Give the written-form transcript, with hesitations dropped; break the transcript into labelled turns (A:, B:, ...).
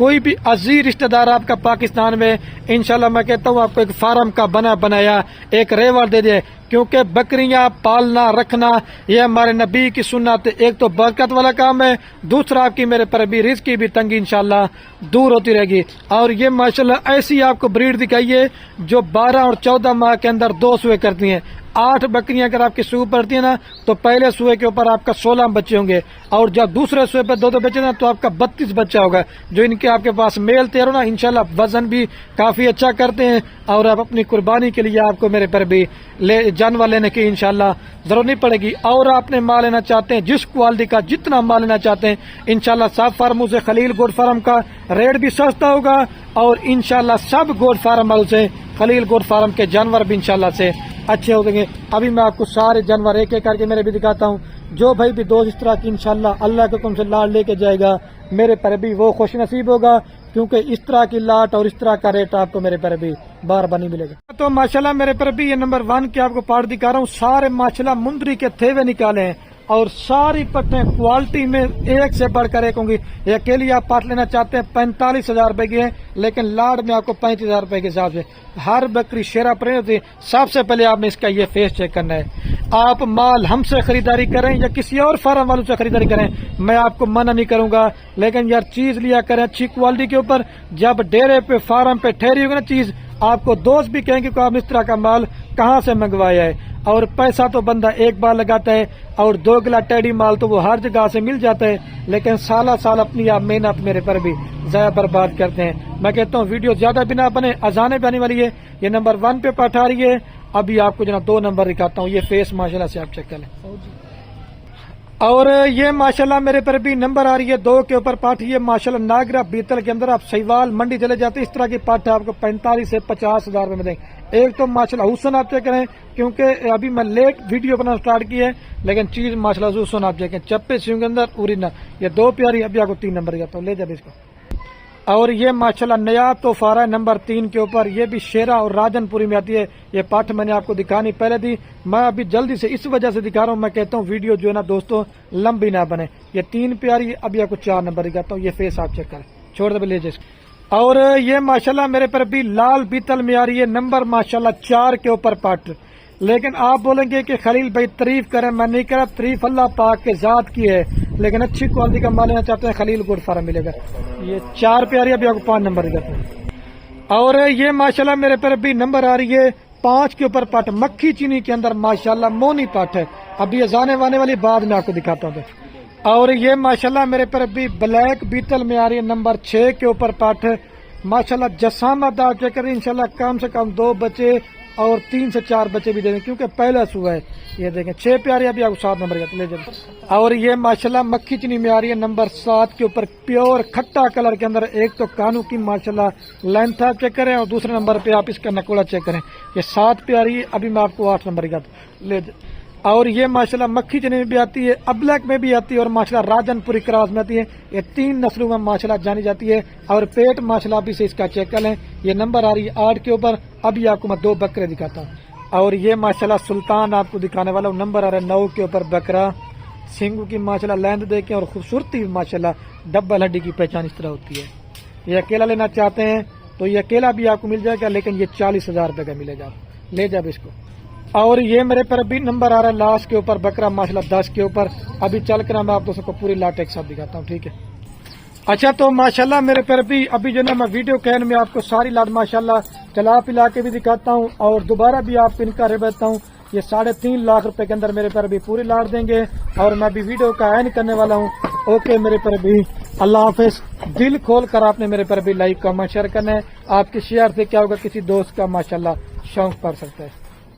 A: کوئی بھی عزیز رشتہ دار آپ کا پاکستان میں، انشاءاللہ میں کہتا ہوں آپ کو ایک فارم کا بنایا ایک ریوڑ دے دے، کیونکہ بکریاں پالنا رکھنا یہ ہمارے نبی کی سنت، ایک تو برکت والا کام ہے، دوسرا آپ کی میرے پر بھی رزق کی بھی تنگی انشاءاللہ دور ہوتی رہے گی۔ اور یہ ماشاءاللہ ایسی آپ کو بریڈ دکھائیے جو 12 اور 14 ماہ کے اندر 2 سوئے کرتی ہیں۔ 8 بکریاں اگر آپ کی سوئے پڑتی ہیں نا تو پہلے سوئے کے اوپر آپ کا 16 بچے ہوں گے، اور جب دوسرے سوئے پہ 2 بچے نا تو آپ کا 32 بچہ ہوگا، جو ان کے آپ کے پاس میل تیار ہو نا انشاءاللہ وزن بھی کافی اچھا کرتے ہیں، اور آپ اپنی قربانی کے لیے آپ کو میرے پر بھی جانور لینے کی انشاءاللہ ضرورت نہیں پڑے گی۔ اور آپ نے مال لینا چاہتے ہیں جس کوالٹی کا جتنا مال لینا چاہتے ہیں انشاءاللہ سب فارموں سے خلیل گوڈ فارم کا ریٹ بھی سستا ہوگا، اور انشاءاللہ سب گوڈ فارم والوں سے خلیل گوڈ فارم کے جانور بھی انشاءاللہ سے اچھے ہو گے۔ ابھی میں آپ کو سارے جانور ایک ایک کر کے میرے بھی دکھاتا ہوں۔ جو بھائی بھی دوست اس طرح کی انشاءاللہ اللہ کے حکم سے لاٹ لے کے جائے گا میرے پر بھی وہ خوش نصیب ہوگا، کیونکہ اس طرح کی لاٹ اور اس طرح کا ریٹ آپ کو میرے پر بھی بار بار نہیں ملے گا۔ تو ماشاءاللہ میرے پر بھی یہ نمبر 1 کے آپ کو پارٹ دکھا رہا ہوں، سارے ماشاءاللہ مندری کے تھیوے نکالے ہیں، اور ساری پٹیں کوالٹی میں ایک سے بڑھ کر ایک ہوں گی۔ یہ اکیلی آپ پاٹ لینا چاہتے ہیں 45,000 روپے کی ہے، لیکن لاڈ میں آپ کو 35,000 روپے کے حساب سے ہر بکری شیرہ پرین ہوتی ہے۔ سب سے پہلے آپ نے اس کا یہ فیس چیک کرنا ہے۔ آپ مال ہم سے خریداری کریں یا کسی اور فارم والوں سے خریداری کریں، میں آپ کو منع نہیں کروں گا، لیکن یار چیز لیا کریں اچھی کوالٹی کے اوپر۔ جب ڈیرے پہ فارم پہ ٹھہری ہوگی نا چیز، آپ کو دوست بھی کہیں گے کہ آپ اس طرح کا مال کہاں سے منگوایا ہے۔ اور پیسہ تو بندہ ایک بار لگاتا ہے، اور 2 گلا ٹیڈی مال تو وہ ہر جگہ سے مل جاتا ہے، لیکن سالہ سال اپنی آپ محنت میرے پر بھی ضائع برباد کرتے ہیں۔ میں کہتا ہوں ویڈیو زیادہ بھی نہ بنے، اذانیں بھی آنے والی ہے۔ یہ نمبر 1 پہ پٹھا رہی ہے۔ ابھی آپ کو جناب 2 نمبر دکھاتا ہوں، یہ فیس ماشاءاللہ سے آپ چیک کر لیں۔ اور یہ ماشاءاللہ میرے پر بھی نمبر آ رہی ہے 2 کے اوپر پاٹ، یہ ماشاءاللہ ناگرا بیتل کے اندر آپ سیوال منڈی چلے جاتے ہیں، اس طرح کی پاٹ آپ کو 45 سے 50,000 روپے میں دیں۔ ایک تو ماشاءاللہ حسن آپ چیک کریں، کیونکہ ابھی میں لیٹ ویڈیو بنانا سٹارٹ کی ہے، لیکن چیز ماشاءاللہ حسن آپ چیک کریں، چپے سیوں کے اندر اوریجنل، یہ 2 پیاری۔ ابھی آپ کو 3 نمبر جاتا ہوں، لے جائے اس کو۔ اور یہ ماشاءاللہ نیا تو فارا ہے نمبر 3 کے اوپر، یہ بھی شیرہ اور راجن پوری میں آتی ہے۔ یہ پاٹ میں نے آپ کو دکھانی پہلے دی، میں ابھی جلدی سے اس وجہ سے دکھا رہا ہوں، میں کہتا ہوں ویڈیو جو ہے نا دوستوں لمبی نہ بنے۔ یہ 3 پیاری، ابھی آپ کو 4 نمبر دکھاتا ہوں، یہ فیس آپ چیک کریں، چھوڑ دے لے جائے۔ اور یہ ماشاءاللہ میرے پر بھی لال بیتل میں آ رہی ہے نمبر ماشاءاللہ 4 کے اوپر پاٹ، لیکن آپ بولیں گے کہ خلیل بھائی تعریف کریں، میں نہیں کرا، تعریف اللہ پاک کے ذات کی ہے، لیکن اچھی کوالٹی کا مال لینا چاہتے ہیں خلیل گوڈ فارم ملے گا۔ یہ 4 پیاری، ابھی آپ کو 5 نمبر دیتا ہوں۔ اور یہ ماشاءاللہ میرے پر بھی نمبر آ رہی ہے 5 کے اوپر پاٹ، مکھی چینی کے اندر ماشاءاللہ مونی پاٹ ہے، ابھی یہ جانے وانے والی بعد میں آپ کو دکھاتا ہوں۔ اور یہ ماشاءاللہ میرے پر بھی بلیک بیتل میں آ رہی ہے نمبر 6 کے اوپر پاٹ، ماشاءاللہ جسامت آپ چیک کریں، انشاءاللہ کم سے کم 2 بچے اور 3 سے 4 بچے بھی دے دیں، کیونکہ پہلا سوا ہے۔ یہ دیکھیں 6 پیارے، ابھی آپ کو 7 نمبر لے جائیں۔ اور یہ ماشاءاللہ مکھی چینی میں آ رہی ہے نمبر 7 کے اوپر، پیور کھٹا کلر کے اندر، ایک تو کانوں کی ماشاءاللہ لینتھ آپ چیک کریں، اور دوسرے نمبر پہ آپ اس کا نکوڑا چیک کریں، یہ 7 پیاری، ابھی میں آپ کو 8 نمبر لے جائیں۔ اور یہ ماشاءاللہ مکھی چنے میں بھی آتی ہے، ابلیک میں بھی آتی ہے، اور ماشاءاللہ راجن پوری کراس میں آتی ہے۔ یہ 3 نسلوں میں ماشاءاللہ جانی جاتی ہے۔ اور پیٹ ماشاءاللہ ابھی سے اس کا چیک کر لیں، یہ نمبر آ رہی ہے 8 کے اوپر، ابھی آپ کو میں 2 بکرے دکھاتا ہوں۔ اور یہ ماشاءاللہ سلطان آپ کو دکھانے والا ہوں، نمبر آ رہا ہے 9 کے اوپر بکرا، سنگوں کی ماشاءاللہ لیندھ دیکھیں، اور خوبصورتی ماشاءاللہ ڈبل ہڈی کی پہچان اس طرح ہوتی ہے۔ یہ اکیلا لینا چاہتے ہیں تو یہ اکیلا بھی آپ کو مل جائے گا، لیکن یہ 40,000 روپے کا ملے گا، لے جائے اس کو۔ اور یہ میرے پر ابھی نمبر آ رہا ہے لاسٹ کے اوپر بکرا ماشاءاللہ 10 کے اوپر، ابھی چل کر میں آپ دوستوں کو پوری لاٹ ایک ساتھ دکھاتا ہوں، ٹھیک ہے۔ اچھا تو ماشاءاللہ میرے پر بھی ابھی جو نا میں ویڈیو کہنے میں آپ کو ساری لاٹ ماشاءاللہ چلا پلا کے بھی دکھاتا ہوں، اور دوبارہ بھی آپ کو ان کا ریٹ بتاتا ہوں۔ یہ 3.5 لاکھ روپے کے اندر میرے پر بھی پوری لاٹ دیں گے، اور میں بھی ویڈیو کا اینڈ کرنے والا ہوں۔ اوکے میرے پر بھی اللہ حافظ۔ دل کھول کر آپ نے میرے پر بھی لائک کمنٹ شیئر کرنا ہے، آپ کے شیئر سے کیا ہوگا کسی دوست کا ماشاءاللہ شوق پڑ سکتا ہے۔